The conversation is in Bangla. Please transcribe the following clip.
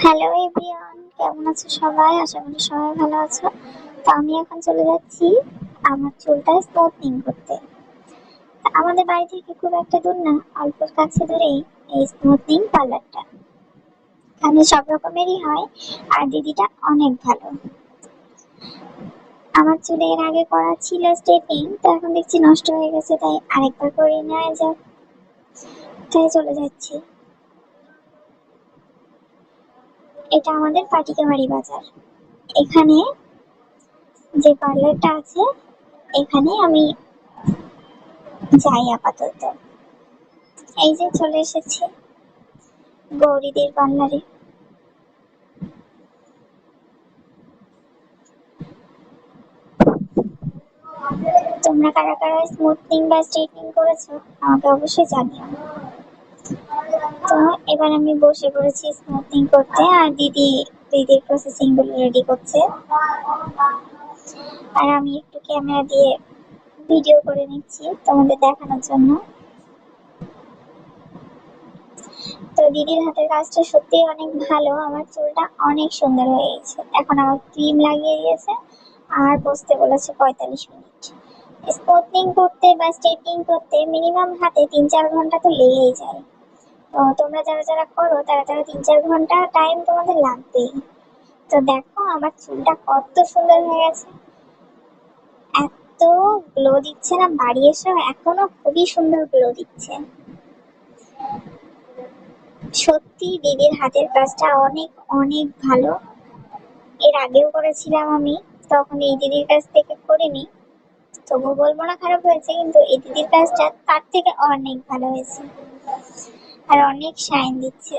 হ্যালো এভরিওয়ান, কেমন আছো সবাই? আশা করি সবাই ভালো আছো। তো আমি এখন চলে যাচ্ছি আমার চুলটা স্মুথনিং করতে। আমাদের বাড়ি থেকে খুব একটা দূর না, অল্প কাছে দূরেই এই স্মুথনিং পার্লারটা। এখানে সব রকমেরই হয়, আর দিদিটা অনেক ভালো। আমার চুলে এর আগে করা ছিল স্ট্রেটনিং, তো এখন দেখছি নষ্ট হয়ে গেছে, তাই আরেকবার করে নেওয়া যাক, তাই চলে যাচ্ছি। এটা আমাদের পাটিকাবাড়ি বাজার। এখানে যে পার্লারটা আছে, এখানে আমি যাই আপাতত। এই যে চলে এসেছি গৌরীদের পার্লারে। তোমরা কারা কারা স্মুথনিং বা স্ট্রেটনিং করেছো আমাকে অবশ্যই জানিও। তো এবার আমি বসে পড়েছি স্মুথনিং করতে, আর দিদির প্রসেসিং গুলো রেডি করছে, আর আমি একটু ক্যামেরা দিয়ে ভিডিও করে নিচ্ছি তোমাদের দেখানোর জন্য। তো দিদির হাতের কাজটা সত্যি অনেক ভালো, আমার চুলটা অনেক সুন্দর হয়ে গেছে। এখন আমার ক্রিম লাগিয়ে দিয়েছে আর বসতে বলেছে 45 মিনিট। স্মুথনিং করতে বা স্ট্রেটনিং করতে মিনিমাম হাতে 3-4 ঘন্টা তো লেগেই যায়। তো তোমরা যারা যারা করো তারা তারা 3-4 ঘন্টা টাইম তোমাদের লাগবেই। তো দেখো আমার চুলটা কত সুন্দর হয়ে গেছে, এত গ্লো দিচ্ছে না, বাড়ি এসেও এখনো খুবই সুন্দর গ্লো দিচ্ছে। সত্যি দিদির হাতের কাজটা অনেক অনেক ভালো। এর আগেও করেছিলাম আমি, তখন এই দিদির কাছ থেকে করিনি, তবু বলবো না খারাপ হয়েছে, কিন্তু এই দিদির কাজটা তার থেকে অনেক ভালো হয়েছে আর অনেক শাইন দিচ্ছে।